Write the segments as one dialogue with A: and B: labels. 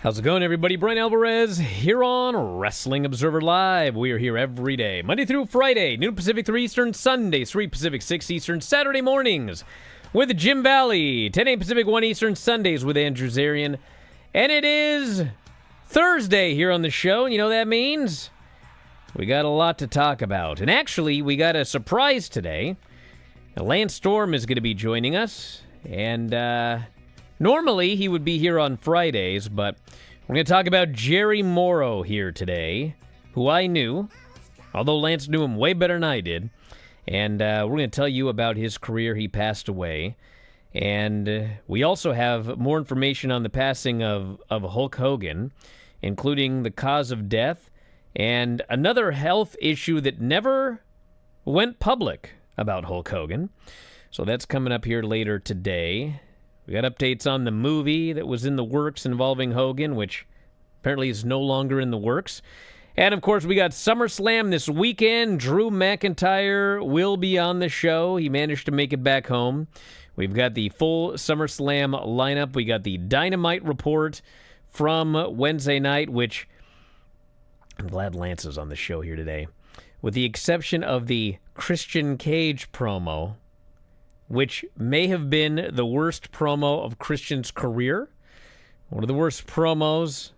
A: How's it going, everybody? Bryan Alvarez here on Wrestling Observer Live. We are here every day, Monday through Friday, noon Pacific, 3 Eastern, Sundays, 3 Pacific, 6 Eastern, Saturday mornings with Jim Valley, 10 a.m. Pacific, 1 Eastern, Sundays with Andrew Zarian. And it is Thursday here on the show, and you know what that means? We got a lot to talk about. And actually, we got a surprise today. Lance Storm is going to be joining us, and normally he would be here on Fridays, but we're going to talk about Jerry Morrow here today, who I knew, although Lance knew him way better than I did. And we're going to tell you about his career. He passed away. And we also have more information on the passing of Hulk Hogan, including the cause of death and another health issue that never went public about Hulk Hogan. So that's coming up here later today. We got updates on the movie that was in the works involving Hogan, which apparently is no longer in the works. And, of course, we got SummerSlam this weekend. Drew McIntyre will be on the show. He managed to make it back home. We've got the full SummerSlam lineup. We got the Dynamite report from Wednesday night, which I'm glad Lance is on the show here today. With the exception of the Christian Cage promo, which may have been the worst promo of Christian's career. One of the worst promos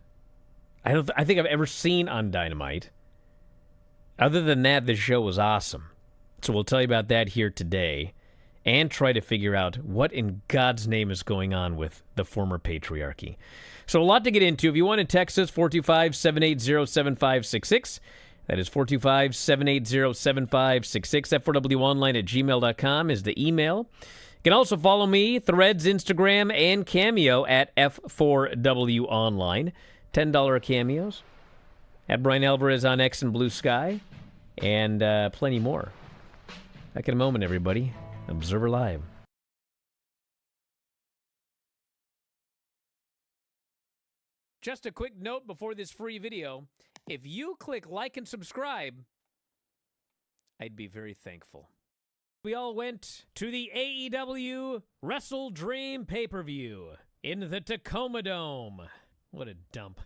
A: I think I've ever seen on Dynamite. Other than that, the show was awesome. So we'll tell you about that here today and try to figure out what in God's name is going on with the former patriarchy. So a lot to get into. If you want to text us, 425-780-7566. That is 425-780-7566. F4WOnline@gmail.com is the email. You can also follow me, Threads, Instagram, and Cameo at F4WOnline. $10 cameos. At Bryan Alvarez on X and Blue Sky. And plenty more. Back in a moment, everybody. Observer Live. Just a quick note before this free video. If you click like and subscribe, I'd be very thankful. We all went to the AEW Wrestle Dream pay-per-view in the Tacoma Dome. What a dump.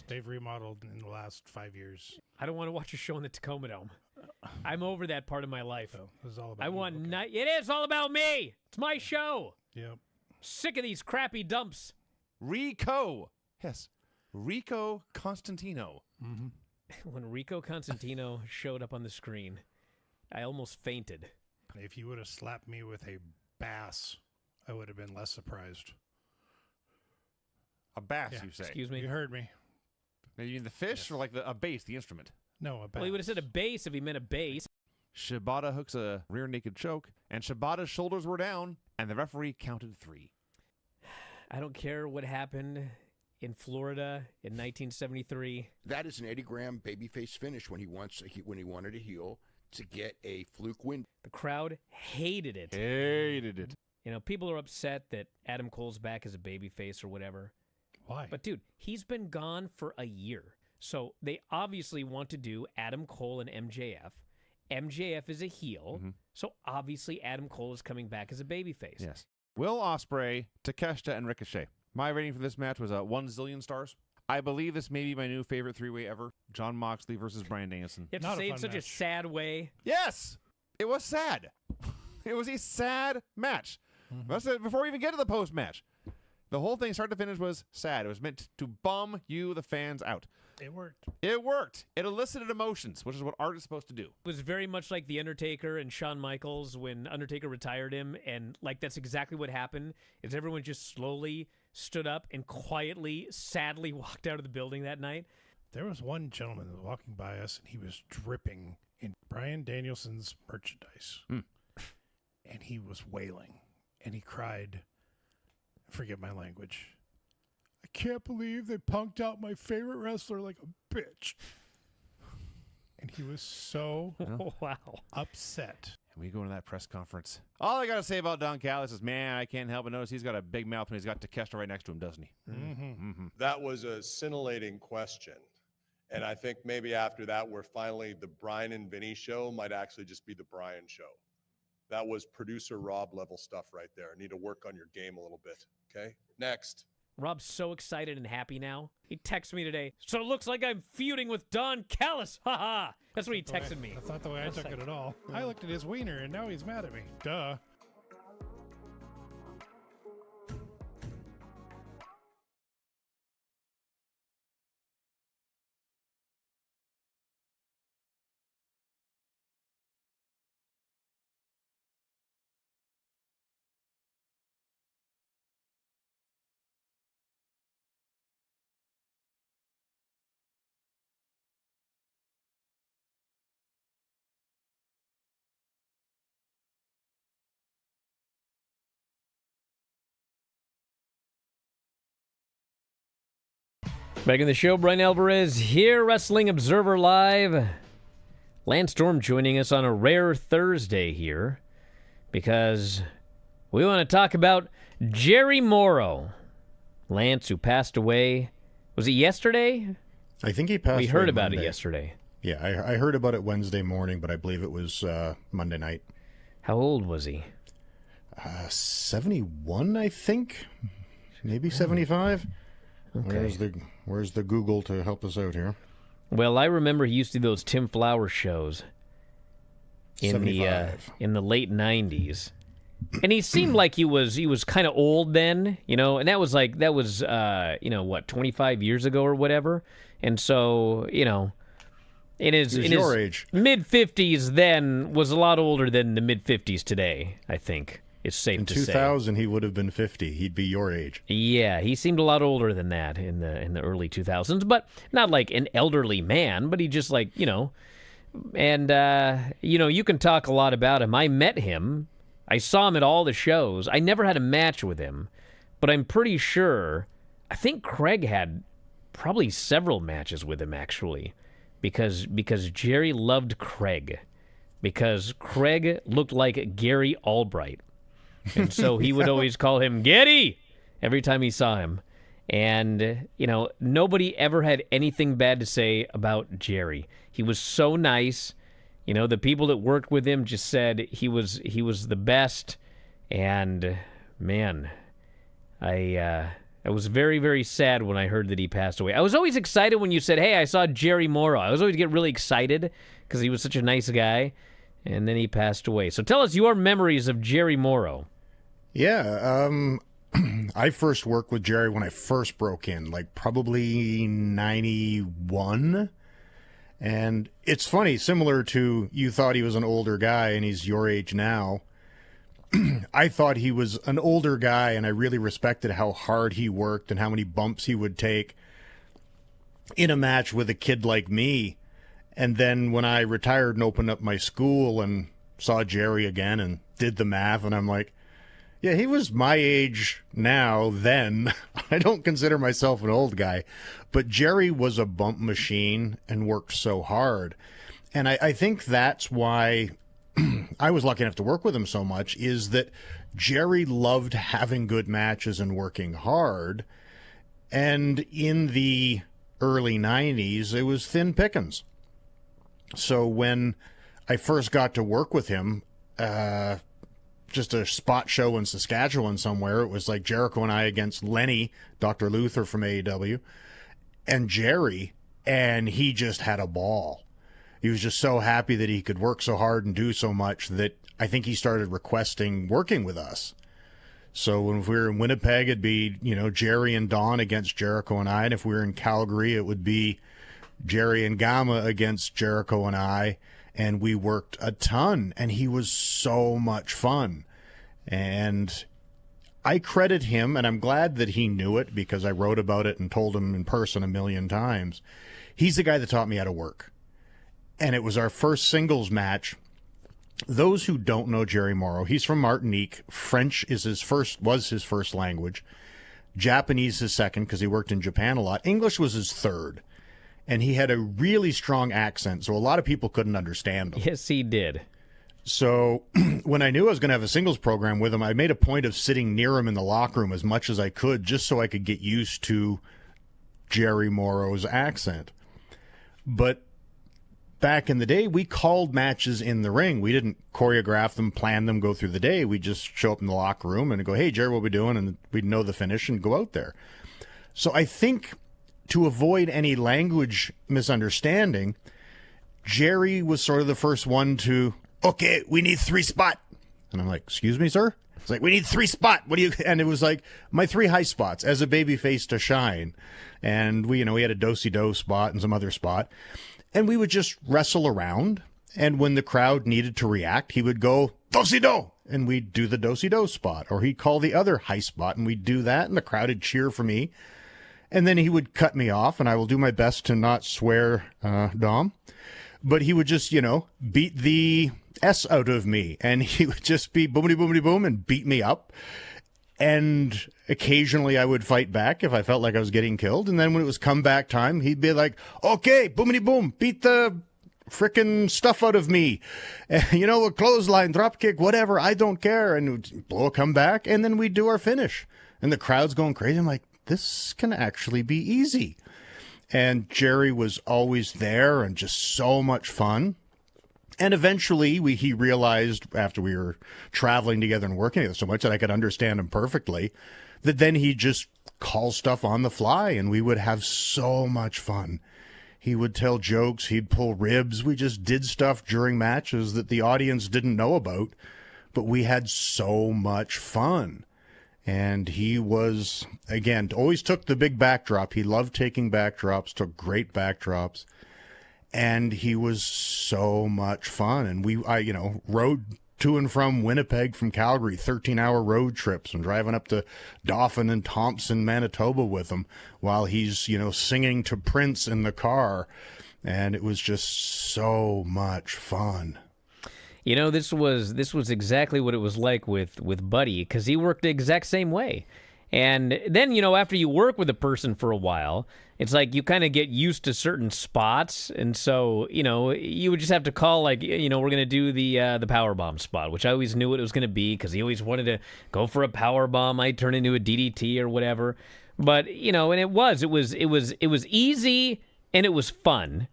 B: They've remodeled in the last 5 years.
A: I don't want to watch a show in the Tacoma Dome. I'm over that part of my life.
B: So this is all about
A: It is all about me. It's my show.
B: Yep.
A: Sick of these crappy dumps.
C: Rico. Yes. Rico Constantino.
B: Mm-hmm.
A: When Rico Constantino showed up on the screen, I almost fainted.
B: If you would have slapped me with a bass, I would have been less surprised.
C: A bass,
B: Yeah.
C: you say?
A: Excuse me?
B: You heard me.
C: Now, you mean the fish
B: Yes.
C: or like a bass, the instrument?
B: No, a bass.
A: Well, he would have said a bass if he meant a bass.
C: Shibata hooks a rear naked choke, and Shibata's shoulders were down, and the referee counted 3.
A: I don't care what happened in Florida in 1973.
D: That is an Eddie Graham babyface finish when he wanted a heel to get a fluke win.
A: The crowd hated it.
C: Hated it.
A: You know, people are upset that Adam Cole's back as a babyface or whatever.
B: Why?
A: But, dude, he's been gone for a year. So they obviously want to do Adam Cole and MJF. MJF is a heel.
C: Mm-hmm.
A: So obviously Adam Cole is coming back as a babyface.
C: Yes. Will Ospreay, Takeshita, and Ricochet. My rating for this match was 1 zillion stars. I believe this may be my new favorite 3-way ever. John Moxley versus Bryan Danielson.
A: You have
B: Not
A: to
B: a
A: say it in
B: fun
A: such a
B: match.
A: sad way.
C: Yes! It was sad. It was a sad match.
B: Mm-hmm.
C: That's it, before we even get to the post-match. The whole thing, start to finish, was sad. It was meant to bum you, the fans, out.
B: It worked.
C: It worked. It elicited emotions, which is what art is supposed to do.
A: It was very much like The Undertaker and Shawn Michaels when Undertaker retired him, and like that's exactly what happened, is everyone just slowly stood up and quietly, sadly walked out of the building that night.
B: There was one gentleman that was walking by us, and he was dripping in Bryan Danielson's merchandise.
C: Hmm.
B: And he was wailing, and he cried, forget my language, I can't believe they punked out my favorite wrestler like a bitch. And he was so
A: Wow.
B: upset.
C: And we go into that press conference. All I got to say about Don Callis is, man, I can't help but notice he's got a big mouth when he's got Takeshita right next to him, doesn't he?
B: Mm-hmm.
C: Mm-hmm.
E: That was a scintillating question. And I think maybe after that, we're finally the Bryan and Vinny show might actually just be the Bryan show. That was producer Rob level stuff right there. Need to work on your game a little bit. Okay. Next.
A: Rob's so excited and happy now. He texted me today. So it looks like I'm feuding with Don Callis. Ha ha. That's what he texted me.
B: That's not the way I took it at all. I looked at his wiener, and now he's mad at me. Duh.
A: Back in the show, Bryan Alvarez here, Wrestling Observer Live. Lance Storm joining us on a rare Thursday here because we want to talk about Jerry Morrow. Lance, who passed away, was it yesterday?
F: I think he passed
A: We heard
F: away
A: about
F: Monday.
A: it yesterday.
F: Yeah, I heard about it Wednesday morning, but I believe it was Monday night.
A: How old was he?
F: 71, I think. Maybe 75.
A: Okay.
F: Where's the Google to help us out here?
A: Well, I remember he used to do those Tim Flowers shows in
F: 75.
A: the late 90s. And he seemed like he was kind of old then, and that was 25 years ago or whatever. And so, in his
F: your age.
A: mid-50s then was a lot older than the mid-50s today, I think. It's safe
F: In
A: to say.
F: 2000, he would have been 50. He'd be your age.
A: Yeah, he seemed a lot older than that in the early 2000s, but not like an elderly man, but he just and you can talk a lot about him. I met him. I saw him at all the shows. I never had a match with him, but I'm pretty sure, I think Craig had probably several matches with him actually, because Jerry loved Craig, because Craig looked like Gary Albright. And so he would always call him Getty every time he saw him. And, nobody ever had anything bad to say about Jerry. He was so nice. The people that worked with him just said he was the best. And, man, I was very, very sad when I heard that he passed away. I was always excited when you said, hey, I saw Jerry Morrow. I was always get really excited because he was such a nice guy. And then he passed away. So tell us your memories of Jerry Morrow.
F: Yeah, I first worked with Jerry when I first broke in, probably 91. And it's funny, similar to you thought he was an older guy and he's your age now. I thought he was an older guy, and I really respected how hard he worked and how many bumps he would take in a match with a kid like me. And then when I retired and opened up my school and saw Jerry again and did the math, and I'm like, yeah, he was my age now then. I don't consider myself an old guy. But Jerry was a bump machine and worked so hard. And I think that's why I was lucky enough to work with him so much, is that Jerry loved having good matches and working hard. And in the early 90s, it was thin pickings. So when I first got to work with him, just a spot show in Saskatchewan somewhere, it was like Jericho and I against Lenny, Dr. Luther from AEW, and Jerry, and he just had a ball. He was just so happy that he could work so hard and do so much that I think he started requesting working with us. So when we were in Winnipeg, it'd be, Jerry and Don against Jericho and I, and if we were in Calgary, it would be Jerry and Gama against Jericho and I, and we worked a ton, and he was so much fun. And I credit him, and I'm glad that he knew it because I wrote about it and told him in person a million times. He's the guy that taught me how to work. And it was our first singles match. Those who don't know Jerry Morrow, he's from Martinique. French was his first language. Japanese his second because he worked in Japan a lot. English was his third. And he had a really strong accent, so a lot of people couldn't understand him.
A: Yes, he did.
F: So when I knew I was going to have a singles program with him, I made a point of sitting near him in the locker room as much as I could just so I could get used to Jerry Morrow's accent. But back in the day, we called matches in the ring. We didn't choreograph them, plan them, go through the day. We just show up in the locker room and go, hey, Jerry, what are we doing? And we'd know the finish and go out there. So I think to avoid any language misunderstanding, Jerry was sort of the first one to, okay, we need 3 spot. And I'm like, excuse me, sir? It's like, we need 3 spot. What do you? And it was like my 3 high spots as a babyface to shine. And we had a do-si-do spot and some other spot. And we would just wrestle around. And when the crowd needed to react, he would go, do-si-do. And we'd do the do-si-do spot. Or he'd call the other high spot and we'd do that. And the crowd would cheer for me. And then he would cut me off. And I will do my best to not swear, Dom. But he would just, beat the S out of me. And he would just be boomity, boomity, boom and beat me up. And occasionally I would fight back if I felt like I was getting killed. And then when it was comeback time, he'd be like, okay, boomity boom, beat the frickin' stuff out of me. A clothesline, drop kick, whatever, I don't care. And we'd blow a comeback. And then we'd do our finish. And the crowd's going crazy. I'm like, this can actually be easy. And Jerry was always there and just so much fun. And eventually he realized after we were traveling together and working together so much that I could understand him perfectly, that then he'd just call stuff on the fly and we would have so much fun. He would tell jokes. He'd pull ribs. We just did stuff during matches that the audience didn't know about, but we had so much fun. And he was, again, always took the big backdrop. He loved taking backdrops, took great backdrops. And he was so much fun. And I rode to and from Winnipeg from Calgary, 13-hour road trips and driving up to Dauphin and Thompson, Manitoba with him while he's, singing to Prince in the car. And it was just so much fun.
A: This was exactly what it was like with Buddy, because he worked the exact same way. And then, after you work with a person for a while, it's like you kind of get used to certain spots. And so, you would just have to call, like, we're going to do the powerbomb spot, which I always knew what it was going to be because he always wanted to go for a powerbomb. I'd turn into a DDT or whatever. But, and it was easy and it was fun.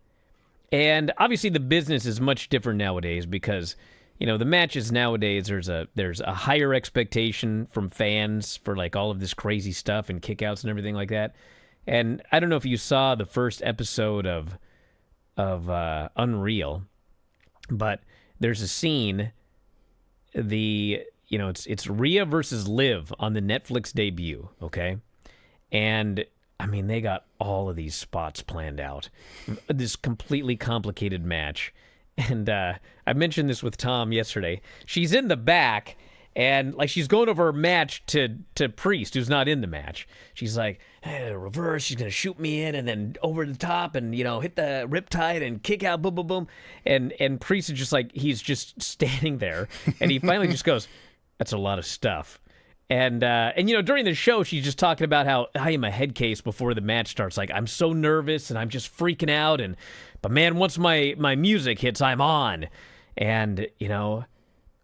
A: And obviously the business is much different nowadays because, the matches nowadays, there's a higher expectation from fans for like all of this crazy stuff and kickouts and everything like that. And I don't know if you saw the first episode of Unreal, but there's a scene, it's Rhea versus Liv on the Netflix debut, okay? And I mean, they got all of these spots planned out. This completely complicated match. And I mentioned this with Tom yesterday. She's in the back, and like she's going over her match to Priest, who's not in the match. She's like, hey, reverse, she's going to shoot me in, and then over the top, and, hit the riptide and kick out, boom, boom, boom. And Priest is just like, he's just standing there, and he finally just goes, that's a lot of stuff. And during the show, she's just talking about how I am a head case before the match starts. Like, I'm so nervous and I'm just freaking out. But man, once my music hits, I'm on. And,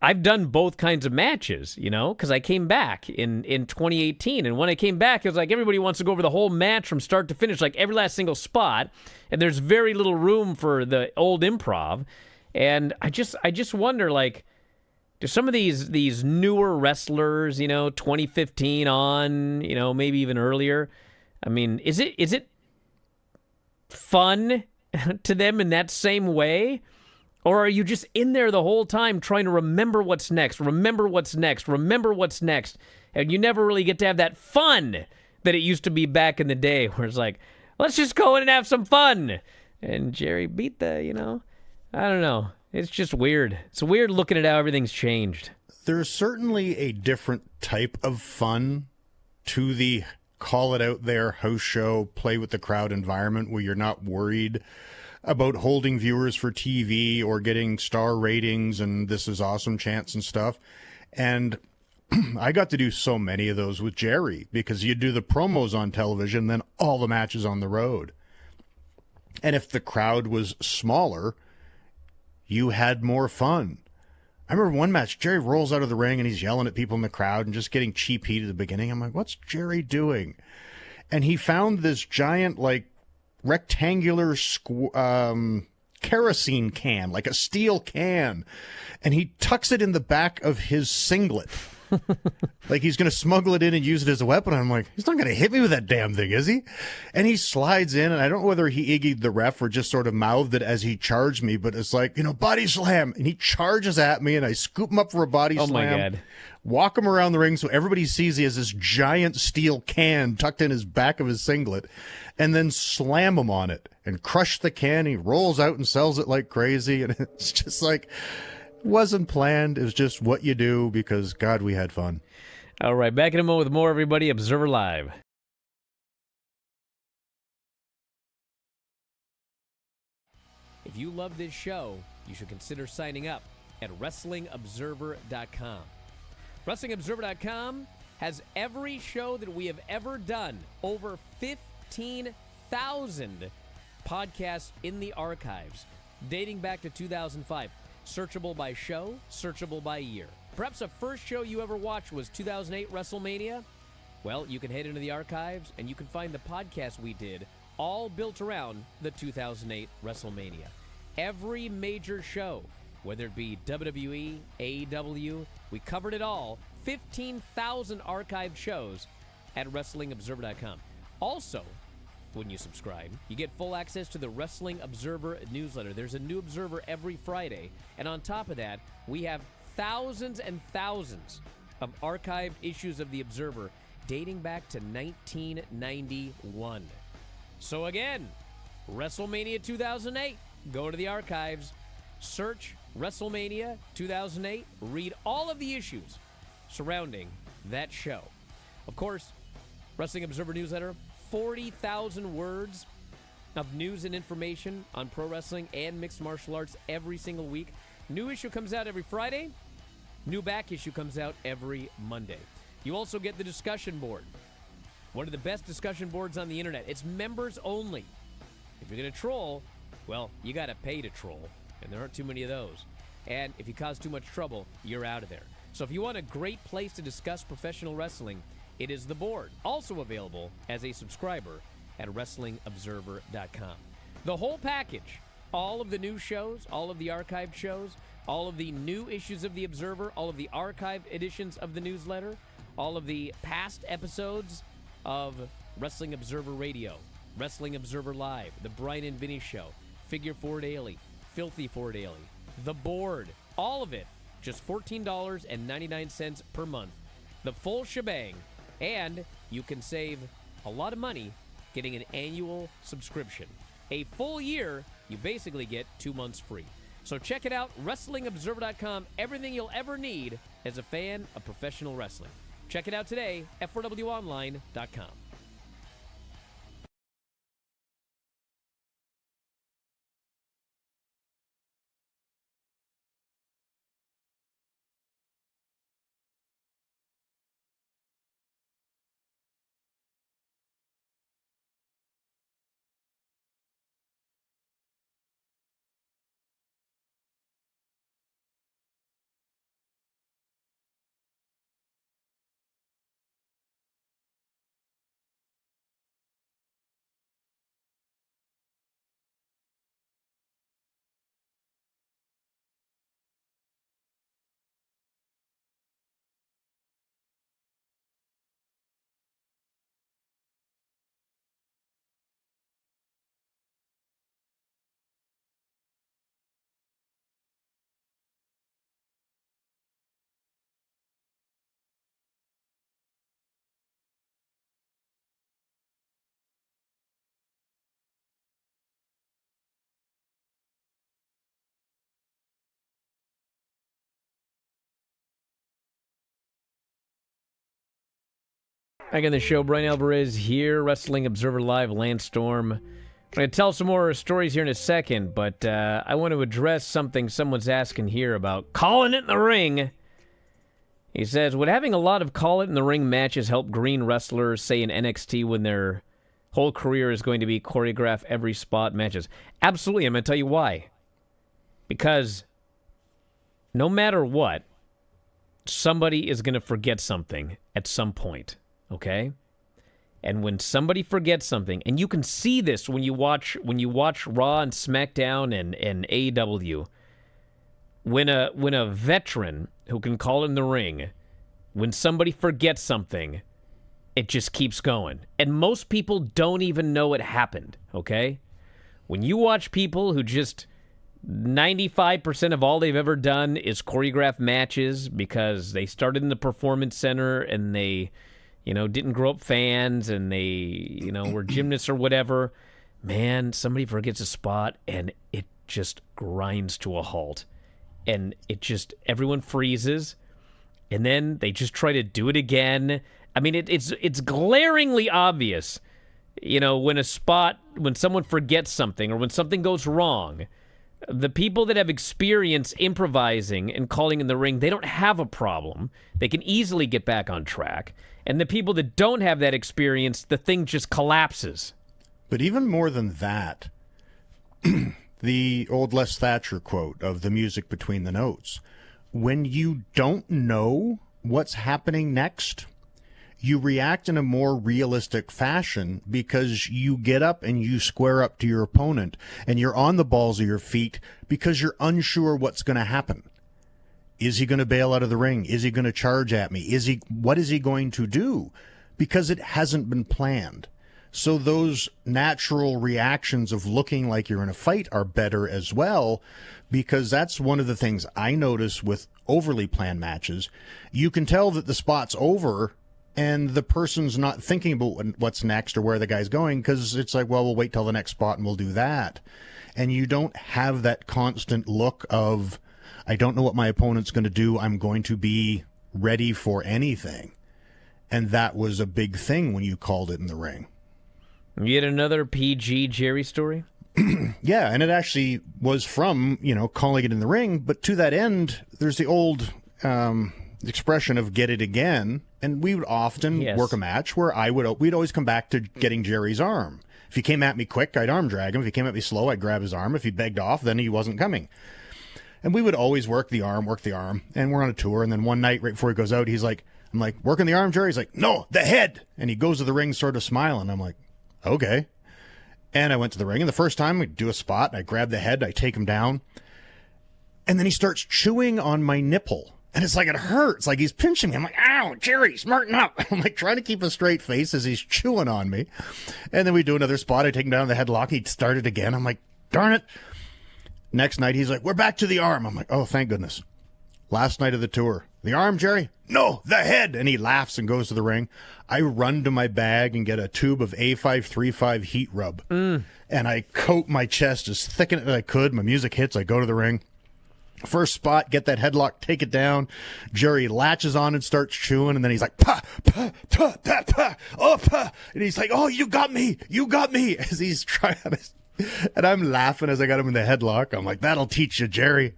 A: I've done both kinds of matches, because I came back in 2018. And when I came back, it was like everybody wants to go over the whole match from start to finish, like every last single spot. And there's very little room for the old improv. And I just wonder, like, do some of these newer wrestlers, 2015 on, maybe even earlier, I mean, is it fun to them in that same way? Or are you just in there the whole time trying to remember what's next, and you never really get to have that fun that it used to be back in the day where it's like, let's just go in and have some fun. And Jerry beat the, I don't know. It's just weird. It's weird looking at how everything's changed.
F: There's certainly a different type of fun to the call it out there house show, play with the crowd environment where you're not worried about holding viewers for TV or getting star ratings and this is awesome chants and stuff. And I got to do so many of those with Jerry because you do the promos on television, then all the matches on the road. And if the crowd was smaller, you had more fun. I remember one match, Jerry rolls out of the ring and he's yelling at people in the crowd and just getting cheap heat at the beginning. I'm like, what's Jerry doing? And he found this giant, like, rectangular kerosene can, like a steel can, and he tucks it in the back of his singlet. Like he's going to smuggle it in and use it as a weapon. I'm like, he's not going to hit me with that damn thing, is he? And he slides in, and I don't know whether he iggyed the ref or just sort of mouthed it as he charged me, but it's like, body slam. And he charges at me, and I scoop him up for a body slam.
A: Oh, my God.
F: Walk him around the ring so everybody sees he has this giant steel can tucked in his back of his singlet, and then slam him on it and crush the can. He rolls out and sells it like crazy, and it's just like... wasn't planned. It was just what you do because, God, we had fun.
A: All right, back in a moment with more, everybody. Observer Live. If you love this show, you should consider signing up at WrestlingObserver.com. WrestlingObserver.com has every show that we have ever done. Over 15,000 podcasts in the archives, dating back to 2005. Searchable by show, searchable by year. Perhaps the first show you ever watched was 2008 WrestleMania? Well, you can head into the archives and you can find the podcast we did, all built around the 2008 WrestleMania. Every major show, whether it be WWE, AEW, we covered it all. 15,000 archived shows at WrestlingObserver.com. Also, when you subscribe, you get full access to the Wrestling Observer newsletter. There's a new Observer every Friday. And on top of that, we have thousands and thousands of archived issues of the Observer dating back to 1991. So again, WrestleMania 2008. Go to the archives, search WrestleMania 2008, read all of the issues surrounding that show. Of course, Wrestling Observer newsletter, 40,000 words of news and information on pro wrestling and mixed martial arts every single week. New issue comes out every Friday. New back issue comes out every Monday. You also get the discussion board. One of the best discussion boards on the internet. It's members only. If you're going to troll, well, you got to pay to troll, and there aren't too many of those. And if you cause too much trouble, you're out of there. So if you want a great place to discuss professional wrestling, it is the board, also available as a subscriber at WrestlingObserver.com. The whole package, all of the new shows, all of the archived shows, all of the new issues of The Observer, all of the archived editions of the newsletter, all of the past episodes of Wrestling Observer Radio, Wrestling Observer Live, The Bryan and Vinny Show, Figure 4 Daily, Filthy 4 Daily, The Board, all of it, just $14.99 per month. The full shebang. And you can save a lot of money getting an annual subscription. A full year, you basically get 2 months free. So check it out, WrestlingObserver.com, everything you'll ever need as a fan of professional wrestling. Check it out today, F4WOnline.com. Back in the show, Bryan Alvarez here, Wrestling Observer Live, Lance Storm. I'm going to tell some more stories here in a second, but I want to address something someone's asking here about calling it in the ring. He says, would having a lot of call it in the ring matches help green wrestlers, say in NXT, when their whole career is going to be choreograph every spot matches? Absolutely. I'm going to tell you why. Because no matter what, somebody is going to forget something at some point. Okay? And when somebody forgets something, and you can see this when you watch Raw and SmackDown and AEW, when a veteran who can call in the ring, when somebody forgets something, it just keeps going. And most people don't even know it happened, okay? When you watch people who just 95% of all they've ever done is choreograph matches because they started in the performance center and they, didn't grow up fans and they, were gymnasts or whatever, man, somebody forgets a spot and it just grinds to a halt. And everyone freezes and then they just try to do it again. I mean, it's glaringly obvious, when someone forgets something or when something goes wrong. The people that have experience improvising and calling in the ring, they don't have a problem. They can easily get back on track. And the people that don't have that experience, the thing just collapses.
F: But even more than that, the old Les Thatcher quote of the music between the notes, when you don't know what's happening next, you react in a more realistic fashion because you get up and you square up to your opponent and you're on the balls of your feet because you're unsure what's going to happen. Is he going to bail out of the ring? Is he going to charge at me? What is he going to do? Because it hasn't been planned. So those natural reactions of looking like you're in a fight are better as well, because that's one of the things I notice with overly planned matches. You can tell that the spot's over and the person's not thinking about what's next or where the guy's going because it's like, well, we'll wait till the next spot and we'll do that. And you don't have that constant look of, I don't know what my opponent's going to do. I'm going to be ready for anything. And that was a big thing when you called it in the ring.
A: Yet another PG Jerry story?
F: Yeah, and it actually was from, calling it in the ring. But to that end, there's the old expression of get it again. And we would often work a match where we'd always come back to getting Jerry's arm. If he came at me quick, I'd arm drag him. If he came at me slow, I'd grab his arm. If he begged off, then he wasn't coming. And we would always work the arm. And we're on a tour. And then one night, right before he goes out, I'm like, working the arm, Jerry? He's like, no, the head. And he goes to the ring sort of smiling. I'm like, okay. And I went to the ring. And the first time we do a spot, I grab the head, I take him down. And then he starts chewing on my nipple. And it's like it hurts. Like he's pinching me. I'm like, ow, Jerry, smarten up. I'm like trying to keep a straight face as he's chewing on me. And then we do another spot. I take him down the headlock. He started again. I'm like, darn it. Next night, he's like, we're back to the arm. I'm like, oh, thank goodness. Last night of the tour. The arm, Jerry? No, the head. And he laughs and goes to the ring. I run to my bag and get a tube of A535 heat rub. And I coat my chest as thick as I could. My music hits. I go to the ring. First spot, get that headlock, take it down. Jerry latches on and starts chewing, and then he's like, pa, pa, ta, ta, pa, oh, pa. And he's like, oh, you got me, as he's trying to. And I'm laughing as I got him in the headlock. I'm like, that'll teach you, Jerry.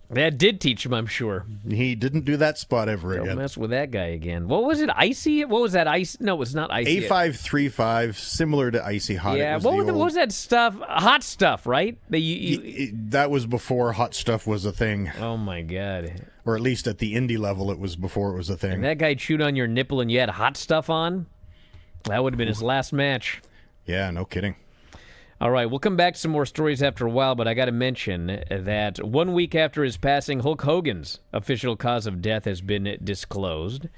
A: That did teach him, I'm sure.
F: He didn't do that spot ever
A: Don't
F: again.
A: mess with that guy again. What was it, Icy? What was that, Ice? No, it's not Icy.
F: A535, similar to Icy Hot.
A: Yeah, what was that stuff? Hot stuff, right?
F: That was before hot stuff was a thing.
A: Oh, my God.
F: Or at least at the indie level, it was before it was a thing.
A: And that guy chewed on your nipple and you had hot stuff on? That would have been his last match.
F: Yeah, no kidding.
A: All right, we'll come back to some more stories after a while, but I got to mention that 1 week after his passing, Hulk Hogan's official cause of death has been disclosed.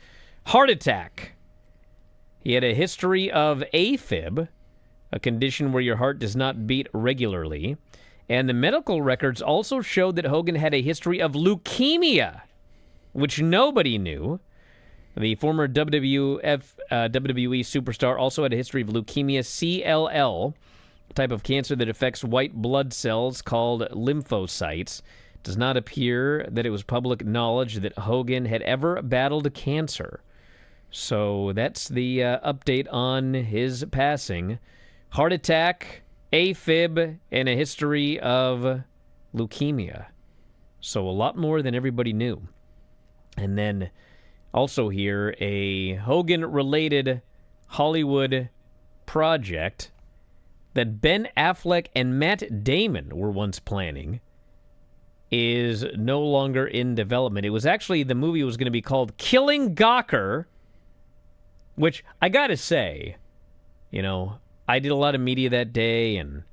A: Heart attack. He had a history of AFib, a condition where your heart does not beat regularly, and the medical records also showed that Hogan had a history of leukemia, which nobody knew. The former WWE superstar also had a history of leukemia, CLL, type of cancer that affects white blood cells called lymphocytes. It does not appear that it was public knowledge that Hogan had ever battled cancer. So that's the update on his passing. Heart attack, AFib, and a history of leukemia. So a lot more than everybody knew. And then also here, a Hogan-related Hollywood project that Ben Affleck and Matt Damon were once planning is no longer in development. It was actually, the movie was going to be called Killing Gawker, Which I gotta say, I did a lot of media that day, and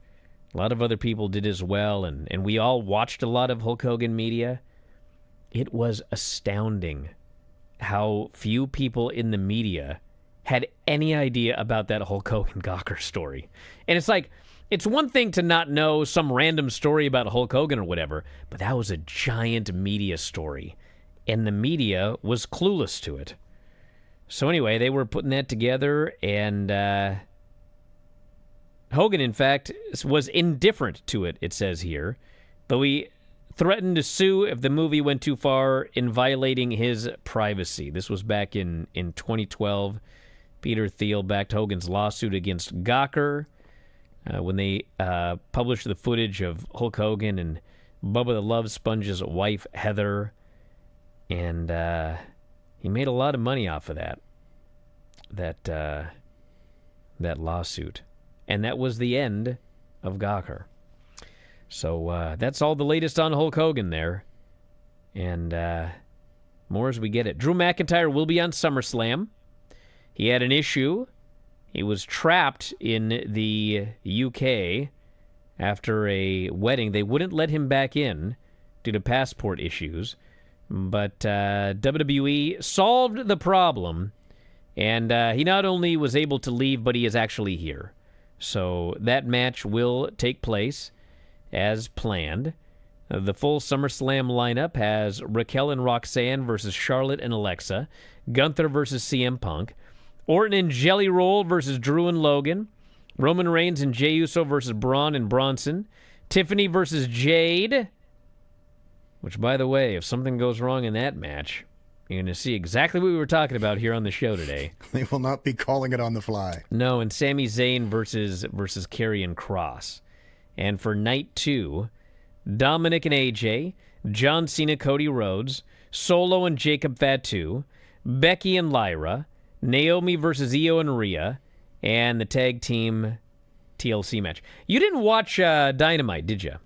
A: a lot of other people did as well, and we all watched a lot of Hulk Hogan media. It was astounding how few people in the media had any idea about that Hulk Hogan Gawker story. And it's like, it's one thing to not know some random story about Hulk Hogan or whatever, but that was a giant media story, and the media was clueless to it. So anyway, they were putting that together, and Hogan, in fact, was indifferent to it, it says here, though he threatened to sue if the movie went too far in violating his privacy. This was back in 2012. Peter Thiel backed Hogan's lawsuit against Gawker when they published the footage of Hulk Hogan and Bubba the Love Sponge's wife, Heather. And he made a lot of money off of that lawsuit. And that was the end of Gawker. So that's all the latest on Hulk Hogan there. And more as we get it. Drew McIntyre will be on SummerSlam. He had an issue. He was trapped in the UK after a wedding. They wouldn't let him back in due to passport issues. But WWE solved the problem. And he not only was able to leave, but he is actually here. So that match will take place as planned. The full SummerSlam lineup has Raquel and Roxanne versus Charlotte and Alexa, Gunther versus CM Punk, Orton and Jelly Roll versus Drew and Logan, Roman Reigns and Jey Uso versus Braun and Bronson, Tiffany versus Jade, which, by the way, if something goes wrong in that match, you're going to see exactly what we were talking about here on the show today.
F: They will not be calling it on the fly.
A: No, and Sami Zayn versus Karrion Kross. And for night 2, Dominic and AJ, John Cena, Cody Rhodes, Solo and Jacob Fatu, Becky and Lyra, Naomi versus Io and Rhea, and the tag team TLC match. You didn't watch Dynamite, did you?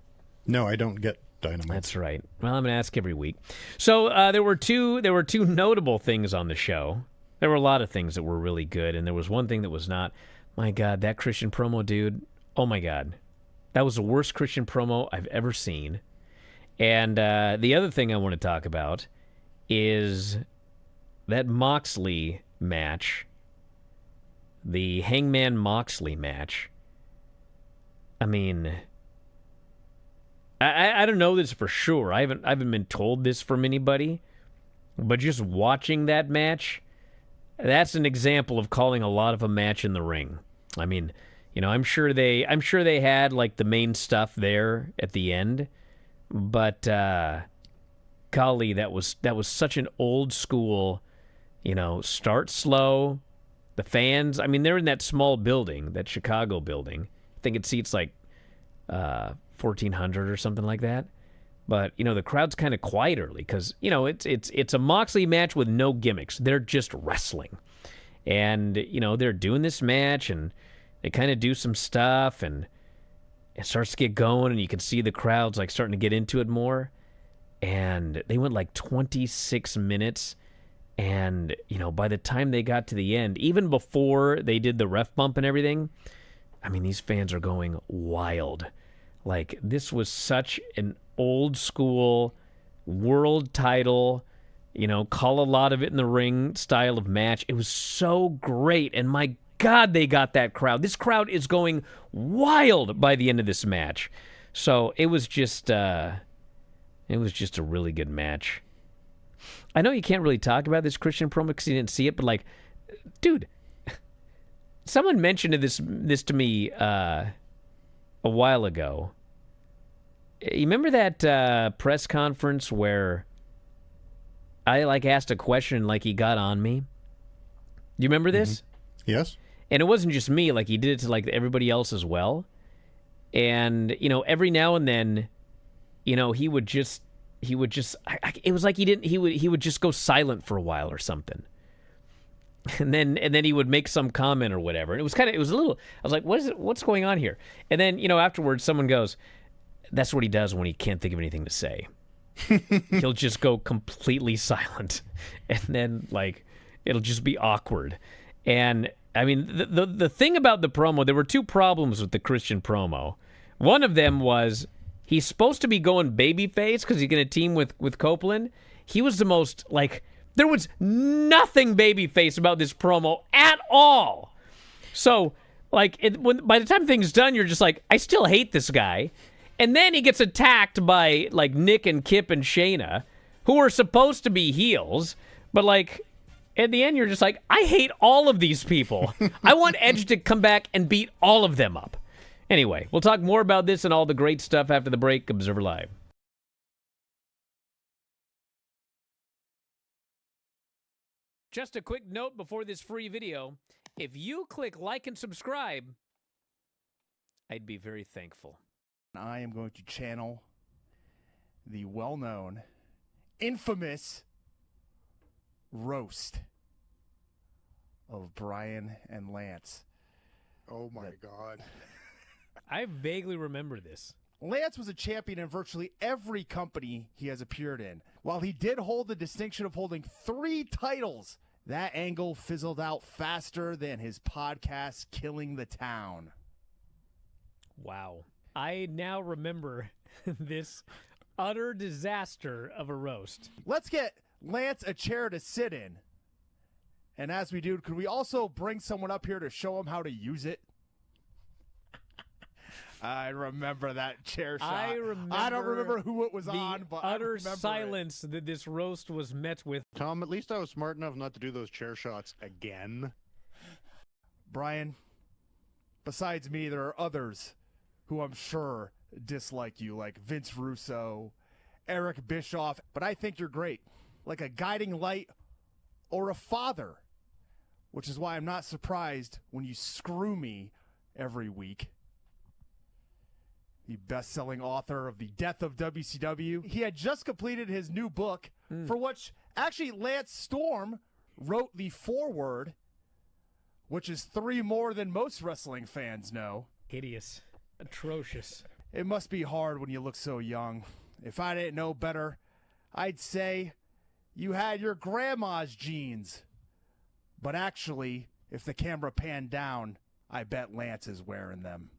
F: No, I don't get Dynamite.
A: That's right. Well, I'm going to ask every week. So there were two notable things on the show. There were a lot of things that were really good, and there was one thing that was not. My God, that Christian promo, dude. Oh, my God. That was the worst Christian promo I've ever seen. And the other thing I want to talk about is that Moxley match, the Hangman Moxley match. I mean, I don't know this for sure. I haven't been told this from anybody, but just watching that match, that's an example of calling a lot of a match in the ring. I mean, I'm sure they had like the main stuff there at the end, but golly, that was such an old school, start slow. The fans, I mean, they're in that small building, that Chicago building. I think it seats like 1,400 or something like that. But, the crowd's kind of quiet early because, it's a Moxley match with no gimmicks. They're just wrestling. And, they're doing this match and they kind of do some stuff and it starts to get going and you can see the crowd's like starting to get into it more. And they went like 26 minutes. And, by the time they got to the end, even before they did the ref bump and everything, I mean, these fans are going wild. Like, this was such an old school world title, call a lot of it in the ring style of match. It was so great. And my God, they got that crowd. This crowd is going wild by the end of this match. So it was just a really good match. I know you can't really talk about this Christian promo because you didn't see it, but like, dude, someone mentioned this to me a while ago. You remember that press conference where I like asked a question like he got on me? Do you remember this?
F: Mm-hmm. Yes.
A: And it wasn't just me, like he did it to like everybody else as well. And, every now and then, he would just it was like he would just go silent for a while or something. And then he would make some comment or whatever. And it was a little, I was like, what's going on here? And then, afterwards someone goes, that's what he does when he can't think of anything to say. He'll just go completely silent. And then like, it'll just be awkward. And I mean, the thing about the promo, there were two problems with the Christian promo. One of them was he's supposed to be going babyface because he's going to team with Copeland. He was the most, like, there was nothing babyface about this promo at all. So, like, by the time things done, you're just like, I still hate this guy. And then he gets attacked by, like, Nick and Kip and Shayna, who are supposed to be heels, but, like, at the end, you're just like, I hate all of these people. I want Edge to come back and beat all of them up. Anyway, we'll talk more about this and all the great stuff after the break. Observer Live. Just a quick note before this free video. If you click like and subscribe, I'd be very thankful.
G: I am going to channel the well-known, infamous roast of Bryan and Lance.
F: Oh my God.
A: I vaguely remember this.
G: Lance was a champion in virtually every company he has appeared in. While he did hold the distinction of holding 3 titles, that angle fizzled out faster than his podcast Killing the Town.
A: Wow. I now remember this utter disaster of a roast.
G: Let's get Lance a chair to sit in. And as we do, could we also bring someone up here to show him how to use it? I remember that chair shot.
A: I
G: don't remember who it was
A: the
G: on, but
A: utter
G: I remember
A: silence that this roast was met with.
F: Tom, at least I was smart enough not to do those chair shots again.
G: Bryan, besides me, there are others who I'm sure dislike you, like Vince Russo, Eric Bischoff, but I think you're great. Like a guiding light or a father, which is why I'm not surprised when you screw me every week. The best-selling author of The Death of WCW. He had just completed his new book, for which actually Lance Storm wrote the foreword, which is 3 more than most wrestling fans know.
A: Hideous. Atrocious.
G: It must be hard when you look so young. If I didn't know better, I'd say you had your grandma's jeans. But actually, if the camera panned down, I bet Lance is wearing them.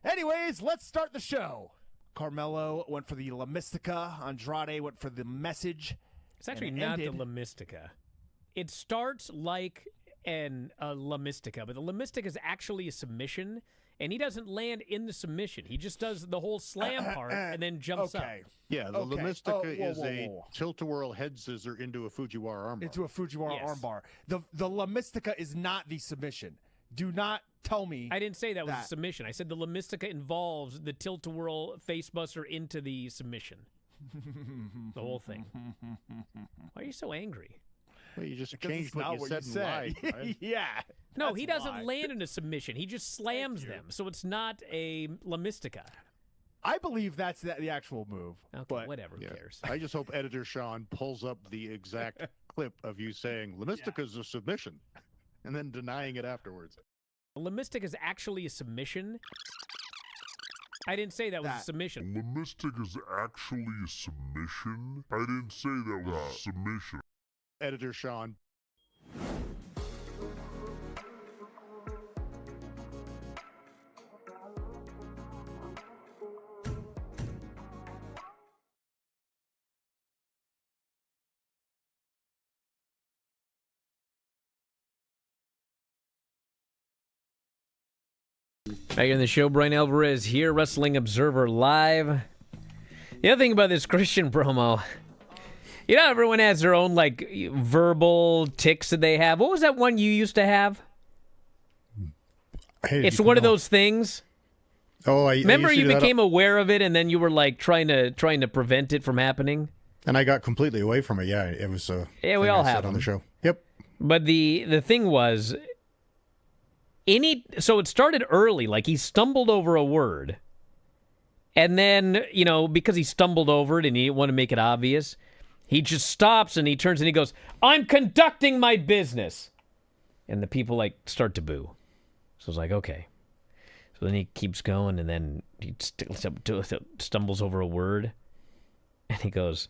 G: Anyways, let's start the show. Carmelo went for the La Mystica. Andrade went for the Message.
A: It's actually
G: and it
A: not
G: ended-
A: the La Mystica. It starts like a La Mystica, but the La Mystica is actually a submission, and he doesn't land in the submission. He just does the whole slam part and then jumps
G: okay.
A: up.
F: Yeah, the
G: Okay.
F: La Mystica
G: Whoa,
F: is
G: whoa,
F: a
G: whoa.
F: tilt-a-whirl head scissor into a Fujiwara armbar.
G: Into a Fujiwara
A: Yes.
G: armbar. The La Mystica is not the submission. Do not tell me.
A: I didn't say that was a
G: That.
A: submission. I said the La Mystica involves the tilt-a-whirl facebuster into the submission. The whole thing. Why are you so angry?
F: Well, you just
G: Because
F: changed
G: it's
F: what
G: not
F: you
G: what
F: said
G: you
F: and
G: said.
F: lied. Right?
G: Yeah.
A: No,
G: that's
A: he doesn't
G: why.
A: land in a submission. He just slams them, so it's not a La Mystica.
G: I believe that's the actual move.
A: Okay,
G: but
A: whatever. Who
F: Yeah.
A: cares?
F: I just hope editor Sean pulls up the exact clip of you saying La Mystica's a submission and then denying it afterwards.
A: La Mystica is actually a submission. I didn't say that was a submission.
H: The Mystic is actually a submission? I didn't say that was a submission.
F: Editor Sean.
A: Back in the show, Bryan Alvarez here, Wrestling Observer Live. The other thing about this Christian promo, you know, everyone has their own, like, verbal tics that they have. What was that one you used to have? It's one of those things.
F: Oh, I
A: Remember,
F: used to
A: you
F: do that
A: became aware of it, and then you were like trying to prevent it from happening.
F: and I got completely away from it. Yeah, it was
A: Yeah, we
F: thing
A: all
F: I said
A: have
F: on
A: them.
F: the show. Yep.
A: But the thing was, so it started early. Like, he stumbled over a word, and then, you know, because he stumbled over it and he didn't want to make it obvious, he just stops and he turns and he goes, "I'm conducting my business," and the people like start to boo. So it's like, okay. So then he keeps going, and then he stumbles over a word, and he goes,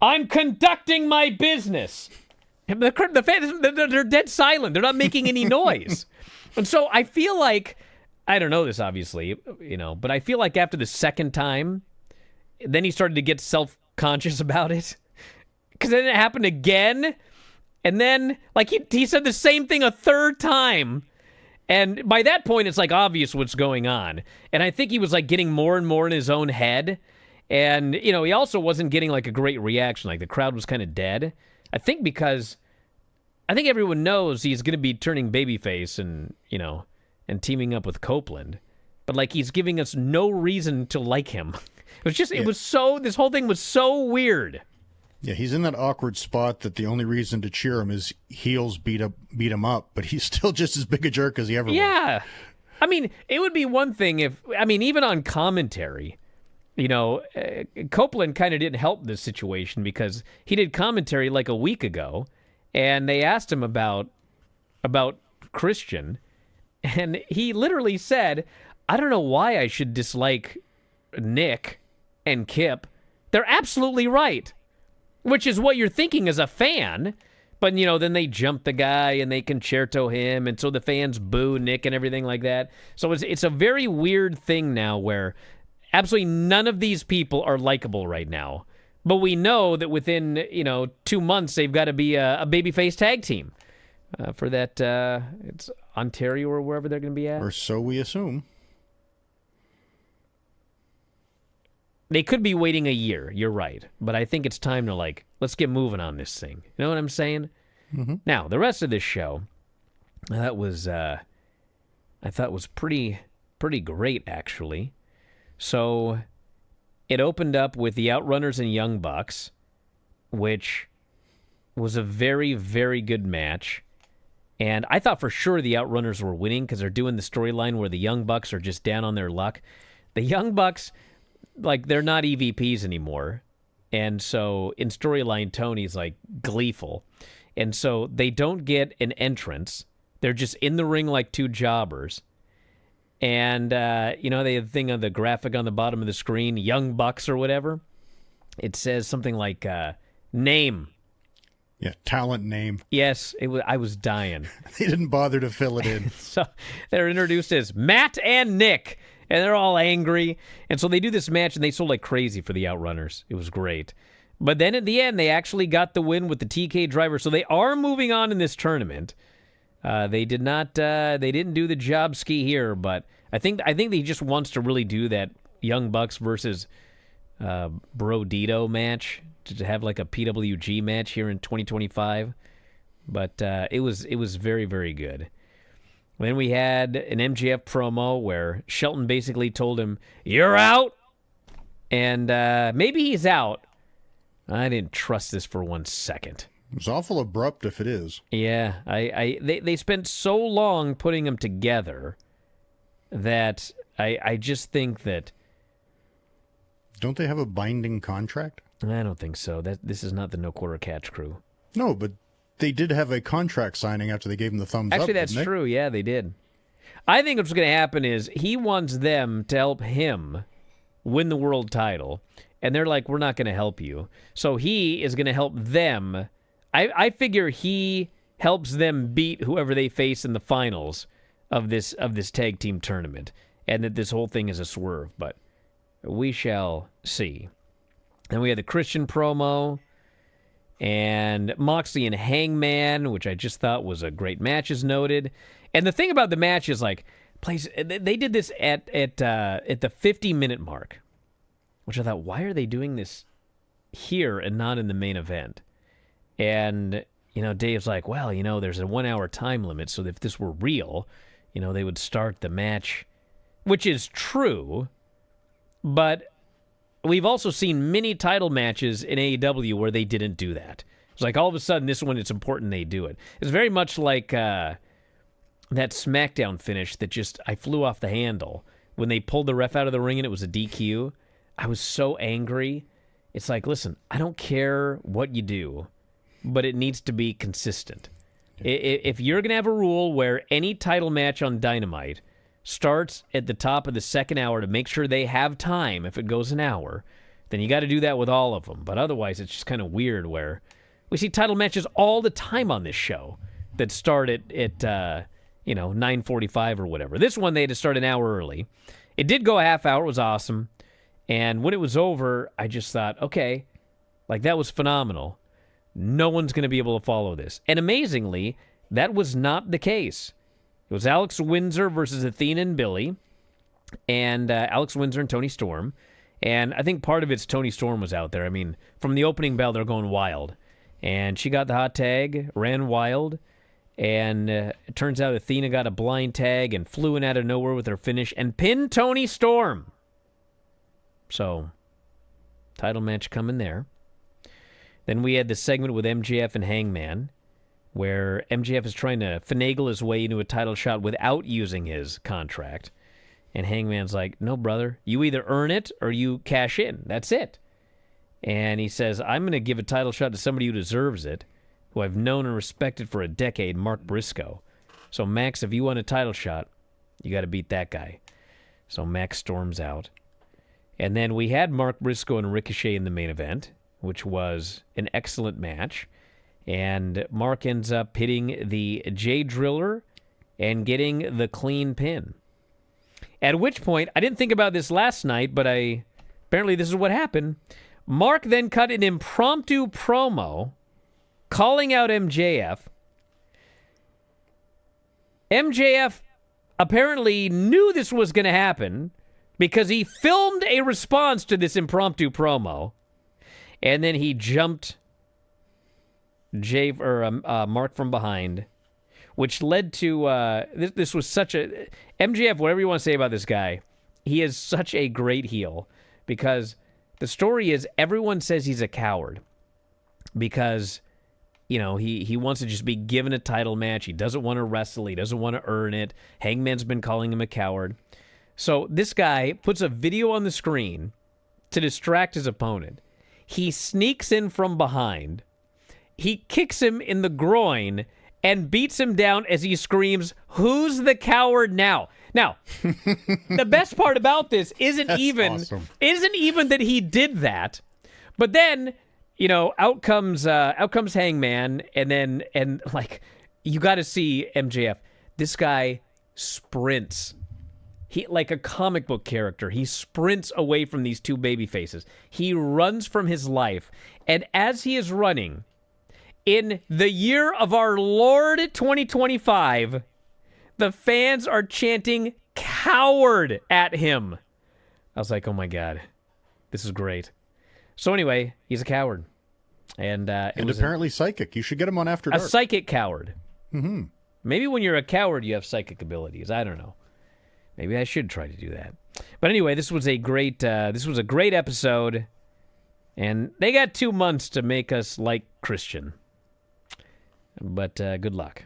A: "I'm conducting my business." The fans, they're dead silent. They're not making any noise. And so I feel like, I don't know this obviously, but I feel like after the second time, then he started to get self-conscious about it. Because then it happened again. And then, like, he said the same thing a third time. And by that point, it's, like, obvious what's going on. And I think he was, like, getting more and more in his own head. And, he also wasn't getting, like, a great reaction. Like, the crowd was kind of dead. I think because everyone knows he's going to be turning babyface and, and teaming up with Copeland. But, like, he's giving us no reason to like him. This whole thing was so weird.
F: Yeah, he's in that awkward spot that the only reason to cheer him is heels beat him up, but he's still just as big a jerk as he ever was.
A: Yeah. I mean, it would be one thing even on commentary, Copeland kind of didn't help this situation because he did commentary like a week ago, and they asked him about Christian, and he literally said, I don't know why I should dislike Nick and Kip. They're absolutely right. Which is what you're thinking as a fan. But, then they jump the guy and they concerto him, and so the fans boo Nick and everything like that. So it's a very weird thing now where absolutely none of these people are likable right now. But we know that within, 2 months, they've got to be a babyface tag team for that, it's Ontario or wherever they're going to be at.
F: Or so we assume.
A: They could be waiting a year, you're right. But I think it's time to, let's get moving on this thing. You know what I'm saying?
F: Mm-hmm.
A: Now, the rest of this show, I thought was pretty great, actually. So, it opened up with the Outrunners and Young Bucks, which was a very, very good match. And I thought for sure the Outrunners were winning because they're doing the storyline where the Young Bucks are just down on their luck. The Young Bucks, they're not EVPs anymore. And so in storyline, Tony's gleeful. And so they don't get an entrance. They're just in the ring like two jobbers. And, they have the thing on the graphic on the bottom of the screen, Young Bucks or whatever. It says something like, name.
F: Yeah, talent name.
A: Yes, I was dying.
F: They didn't bother to fill it in.
A: So they're introduced as Matt and Nick. And they're all angry. And so they do this match, and they sold like crazy for the Outrunners. It was great. But then at the end, they actually got the win with the TK driver. So they are moving on in this tournament. They didn't do the job ski here, but I think he just wants to really do that Young Bucks versus Brodito match, to have like a PWG match here in 2025. But it was very, very good. Then we had an MJF promo where Shelton basically told him, "You're out," and maybe he's out. I didn't trust this for 1 second.
F: It's awful abrupt if it is.
A: Yeah, they spent so long putting them together that I just think that.
F: Don't they have a binding contract?
A: I don't think so. This is not the No Quarter Catch crew.
F: No, but they did have a contract signing after they gave him the thumbs up.
A: Actually, that's true. Yeah, they did. I think what's going to happen is he wants them to help him win the world title, and they're like, "We're not going to help you." So he is going to help them. I figure he helps them beat whoever they face in the finals of this tag team tournament, and that this whole thing is a swerve. But we shall see. Then we had the Christian promo. And Moxley and Hangman, which I just thought was a great match, as noted. And the thing about the match is, they did this at the 50-minute mark, which I thought, why are they doing this here and not in the main event? And, Dave's like, well, there's a 1-hour time limit, so if this were real, they would start the match, which is true, but we've also seen many title matches in AEW where they didn't do that. It's like all of a sudden this one, it's important they do it. It's very much like that SmackDown finish that I flew off the handle. When they pulled the ref out of the ring and it was a DQ, I was so angry. It's like, listen, I don't care what you do, but it needs to be consistent. If you're going to have a rule where any title match on Dynamite starts at the top of the second hour to make sure they have time if it goes an hour, then you got to do that with all of them. But otherwise, it's just kind of weird where We see title matches all the time on this show that start at 9:45 or whatever. This one, they had to start an hour early. It did go a half hour. It was awesome. And when it was over, I just thought, okay, like that was phenomenal. No one's going to be able to follow this. And amazingly, that was not the case. It was Alex Windsor versus Athena and Billy, and Alex Windsor and Toni Storm. And I think part of it's Toni Storm was out there. I mean, from the opening bell, they're going wild. And she got the hot tag, ran wild, and it turns out Athena got a blind tag and flew in out of nowhere with her finish and pinned Toni Storm. So, title match coming there. Then we had the segment with MJF and Hangman, where MJF is trying to finagle his way into a title shot without using his contract. And Hangman's like, no, brother, you either earn it or you cash in. That's it. And he says, I'm going to give a title shot to somebody who deserves it, who I've known and respected for a decade, Mark Briscoe. So, Max, if you want a title shot, you got to beat that guy. So Max storms out. And then we had Mark Briscoe and Ricochet in the main event, which was an excellent match. And Mark ends up hitting the J Driller and getting the clean pin. At which point, I didn't think about this last night, but apparently this is what happened. Mark then cut an impromptu promo calling out MJF. MJF apparently knew this was going to happen because he filmed a response to this impromptu promo, and then he jumped Mark from behind, which led to this was such a MJF. Whatever you want to say about this guy, he is such a great heel because the story is everyone says he's a coward because he wants to just be given a title match. He doesn't want to wrestle. He doesn't want to earn it. Hangman's been calling him a coward. So this guy puts a video on the screen to distract his opponent. He sneaks in from behind. He kicks him in the groin and beats him down as he screams, "Who's the coward now?" Now, the best part about this isn't even that he did that, but then out comes Hangman, and you got to see MJF. This guy sprints. He, like a comic book character, he sprints away from these two baby faces. He runs from his life, and as he is running, in the year of our Lord 2025, the fans are chanting "coward" at him. I was like, oh my God, this is great. So anyway, he's a coward. And
F: apparently psychic. You should get him on After Dark.
A: A psychic coward.
F: Mm-hmm.
A: Maybe when you're a coward, you have psychic abilities. I don't know. Maybe I should try to do that. But anyway, this was a great episode, and they got 2 months to make us like Christian. But good luck.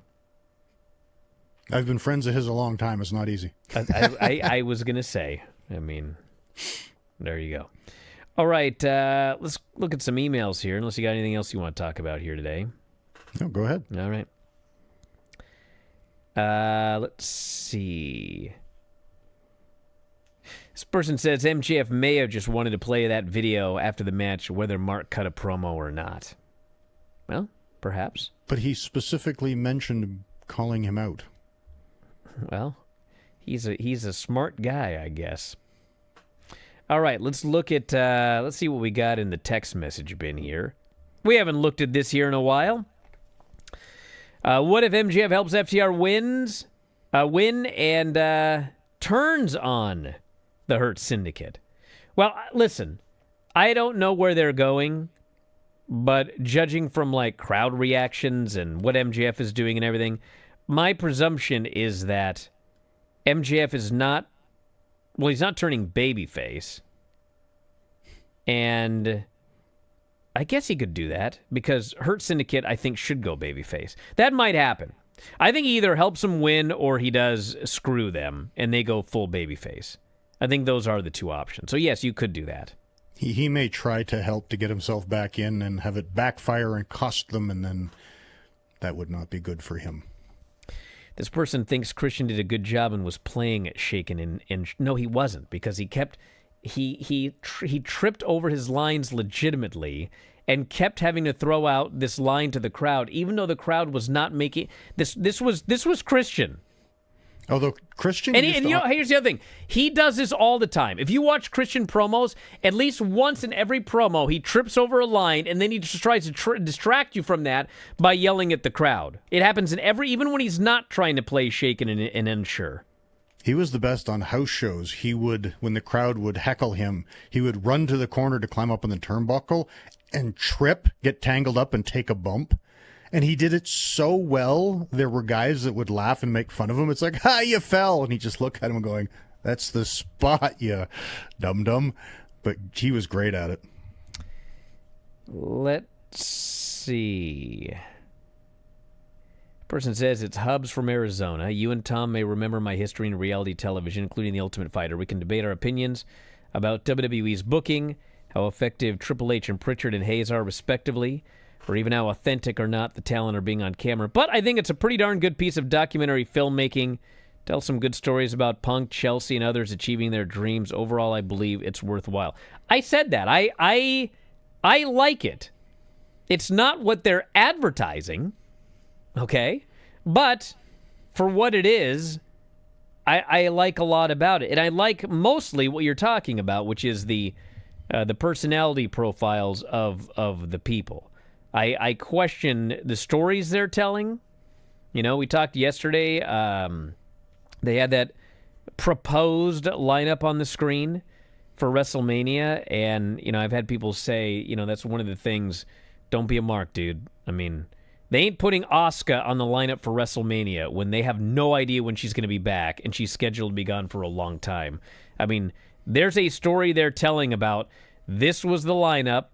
F: I've been friends of his a long time. It's not easy.
A: I was going to say. I mean, there you go. All right, let's look at some emails here, unless you got anything else you want to talk about here today.
F: No, go ahead.
A: All right. Let's see. This person says MJF may have just wanted to play that video after the match, whether Mark cut a promo or not. Well, perhaps.
F: But he specifically mentioned calling him out.
A: Well, he's a smart guy, I guess. All right, let's look at let's see what we got in the text message bin here. We haven't looked at this here in a while. What if MJF helps FTR win and turns on the Hurt Syndicate? Well, listen, I don't know where they're going, but judging from crowd reactions and what MJF is doing and everything, my presumption is that MJF is not, well, he's not turning babyface. And I guess he could do that because Hurt Syndicate, I think, should go babyface. That might happen. I think he either helps them win or he does screw them and they go full babyface. I think those are the two options. So, yes, you could do that.
F: He may try to help to get himself back in and have it backfire and cost them, and then that would not be good for him.
A: This person thinks Christian did a good job and was playing it shaken. And no, he wasn't, because he tripped over his lines legitimately and kept having to throw out this line to the crowd, even though the crowd was not making this. This was Christian.
F: Although Christian,
A: And here's the other thing. He does this all the time. If you watch Christian promos, at least once in every promo, he trips over a line, and then he just tries to distract you from that by yelling at the crowd. It happens in even when he's not trying to play shaken and unsure.
F: he was the best on house shows. He would, when the crowd would heckle him, he would run to the corner to climb up on the turnbuckle and trip, get tangled up, and take a bump. And he did it so well, there were guys that would laugh and make fun of him. It's like, you fell. And he just looked at him going, that's the spot, you dum-dum. But he was great at it.
A: Let's see. Person says, it's Hubs from Arizona. You and Tom may remember my history in reality television, including The Ultimate Fighter. We can debate our opinions about WWE's booking, how effective Triple H and Pritchard and Hayes are respectively, or even how authentic or not the talent are being on camera. But I think it's a pretty darn good piece of documentary filmmaking. Tell some good stories about Punk, Chelsea, and others achieving their dreams. Overall, I believe it's worthwhile. I said that. I like it. It's not what they're advertising, okay? But for what it is, I like a lot about it. And I like mostly what you're talking about, which is the personality profiles of the people. I question the stories they're telling. You know, we talked yesterday. They had that proposed lineup on the screen for WrestleMania, and, you know, I've had people say, you know, that's one of the things, don't be a mark, dude. I mean, they ain't putting Asuka on the lineup for WrestleMania when they have no idea when she's going to be back, and she's scheduled to be gone for a long time. I mean, there's a story they're telling about, this was the lineup,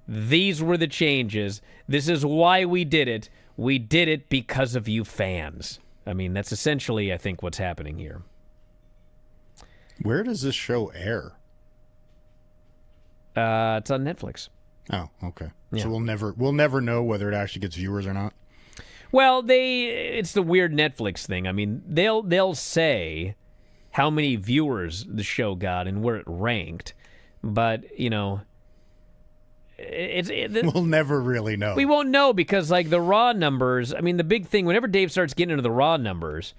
A: these were the changes, this is why we did it. We did it because of you fans. I mean, that's essentially, I think, what's happening here.
F: Where does this show air?
A: It's on Netflix.
F: Oh, okay.
A: Yeah.
F: So we'll never know whether it actually gets viewers or not.
A: Well, it's the weird Netflix thing. I mean, they'll say how many viewers the show got and where it ranked, but, you know,
F: we'll never really know.
A: We won't know because, like, the Raw numbers, I mean, the big thing, whenever Dave starts getting into the Raw numbers,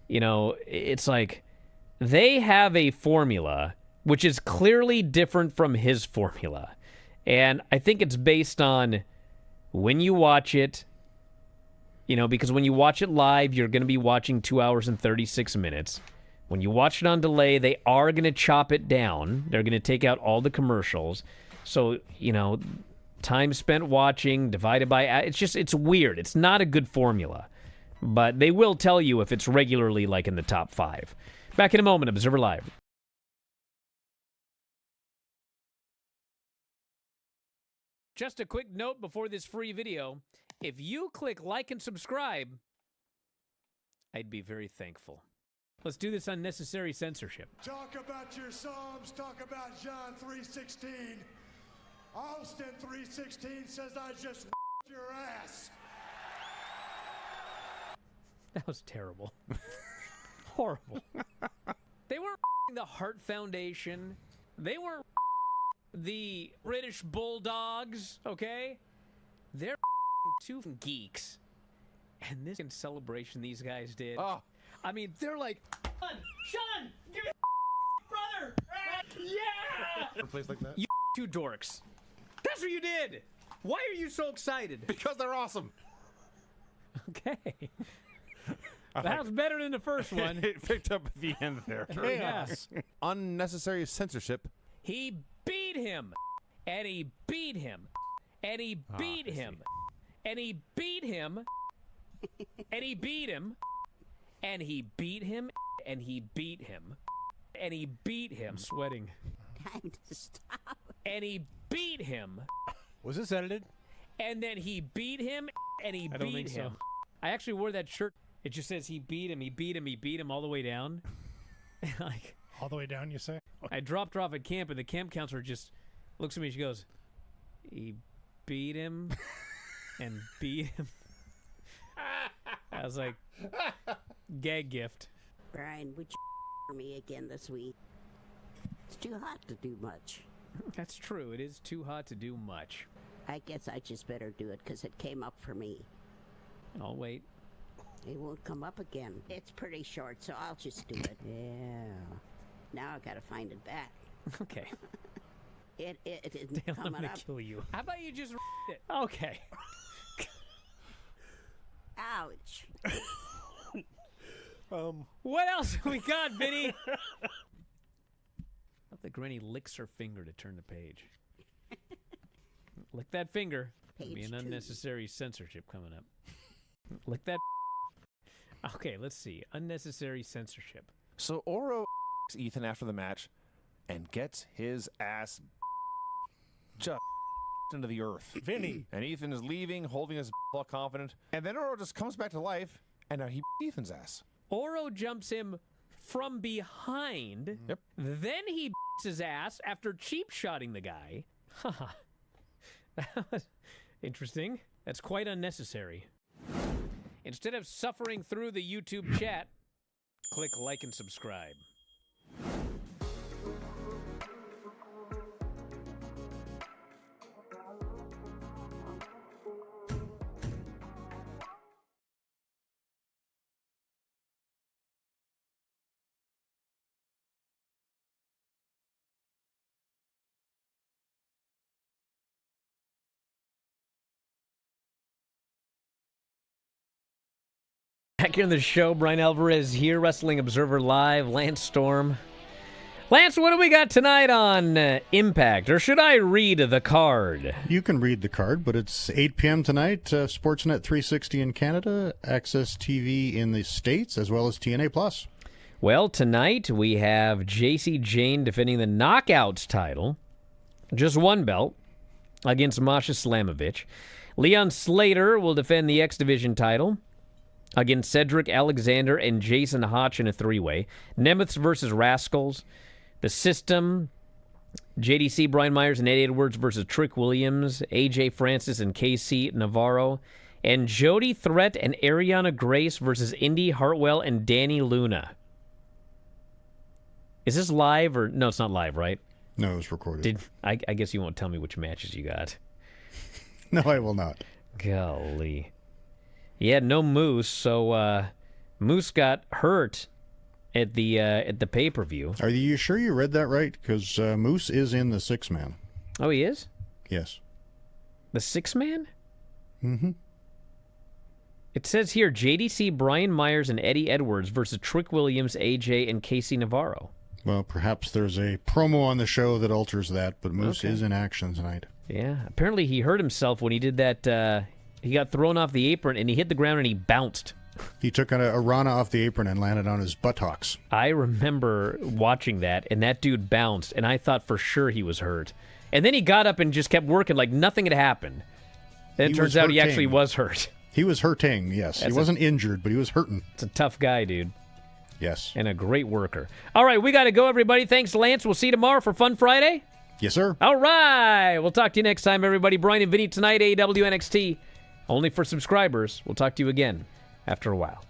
A: you know, it's like they have a formula which is clearly different from his formula. And I think it's based on when you watch it, you know, because when you watch it live, you're going to be watching 2 hours and 36 minutes. When you watch it on delay, they are going to chop it down. They're going to take out all the commercials. So, you know, time spent watching divided by... It's weird. It's not a good formula. But they will tell you if it's regularly, like, in the top 5. Back in a moment, Observer Live. Just a quick note before this free video. If you click like and subscribe, I'd be very thankful. Let's do this unnecessary censorship.
B: Talk about your Psalms. Talk about John 3:16. Austin 3:16 says I just your ass.
A: That was terrible. Horrible. They weren't the Hart Foundation. They weren't the British Bulldogs, okay? They're two geeks. And this celebration these guys did.
C: Oh.
A: I mean, they're like, Sean, give me brother. Yeah.
C: A place like that?
A: You two dorks. That's what you did. Why are you so excited?
C: Because they're awesome.
A: Okay. That was better than the first one.
C: It picked up at the end there.
A: Yes.
C: Unnecessary censorship.
A: He beat him. And he beat him. And he beat him. And he beat him. And he beat him. And he beat him. And he beat him. And he beat him. I'm sweating.
I: Time to stop.
A: And he beat him.
B: Was this edited?
A: And then he beat him. And he
B: I don't
A: beat
B: think
A: him.
B: so.
A: I actually wore that shirt. It just says he beat him. He beat him. He beat him all the way down. Like,
B: All the way down, you say?
A: I dropped her off at camp, and the camp counselor just looks at me. She goes, he beat him and beat him. I was like, gag gift.
I: Brian, would you for me again this week? It's too hot to do much.
A: That's true. It is too hot to do much.
I: I guess I just better do it because it came up for me.
A: I'll wait.
I: It won't come up again. It's pretty short, so I'll just do it. Yeah. Now I gotta find it back.
A: Okay.
I: It isn't
A: Dale, I'm
I: coming
A: gonna
I: up.
A: kill you. How about you just it? Okay.
I: Ouch.
A: What else we got, Vinny? Not that Granny licks her finger to turn the page. Lick that finger. There'll be
I: Page
A: an
I: 2.
A: unnecessary censorship coming up. Lick that. Okay, let's see. Unnecessary censorship.
C: So Oro Ethan after the match and gets his ass just into the earth.
B: Vinny.
C: And Ethan is leaving, holding his all confident. And then Oro just comes back to life, and now he Ethan's ass.
A: Oro jumps him from behind.
C: Yep.
A: Then he his ass after cheap shotting the guy. Haha. That was interesting. That's quite unnecessary. Instead of suffering through the YouTube chat, click like and subscribe. Back here on the show, Bryan Alvarez here, Wrestling Observer Live, Lance Storm. Lance, what do we got tonight on Impact? Or should I read the card?
F: You can read the card, but it's 8 p.m. tonight, Sportsnet 360 in Canada, Access TV in the States, as well as TNA+.
A: Well, tonight we have JC Jane defending the Knockouts title, just one belt, against Masha Slamovich. Leon Slater will defend the X Division title against Cedric Alexander and Jason Hotch in a three-way. Nemeth versus Rascals. The System, JDC, Brian Myers, and Eddie Edwards versus Trick Williams, AJ Francis and KC Navarro. And Jody Threat and Ariana Grace versus Indy Hartwell and Danny Luna. Is this live or... No, it's not live, right?
F: No, it was recorded.
A: I guess you won't tell me which matches you got.
F: No, I will not.
A: Golly. Yeah, no Moose, so Moose got hurt at the pay-per-view.
F: Are you sure you read that right? Because Moose is in the Sixman.
A: Oh, he is?
F: Yes.
A: The Sixman?
F: Mm-hmm.
A: It says here, JDC, Brian Myers, and Eddie Edwards versus Trick Williams, AJ, and Casey Navarro.
F: Well, perhaps there's a promo on the show that alters that, but Moose is in action tonight.
A: Yeah, apparently he hurt himself when he did that. He got thrown off the apron, and he hit the ground, and he bounced.
F: He took a Rana off the apron and landed on his buttocks.
A: I remember watching that, and that dude bounced, and I thought for sure he was hurt. And then he got up and just kept working like nothing had happened. Then it turns out he actually was hurt.
F: He was hurting, yes. He wasn't injured, but he was hurting.
A: It's a tough guy, dude.
F: Yes.
A: And a great worker. All right, we got to go, everybody. Thanks, Lance. We'll see you tomorrow for Fun Friday.
F: Yes, sir.
A: All right. We'll talk to you next time, everybody. Brian and Vinny tonight, AEW NXT. Only for subscribers. We'll talk to you again after a while.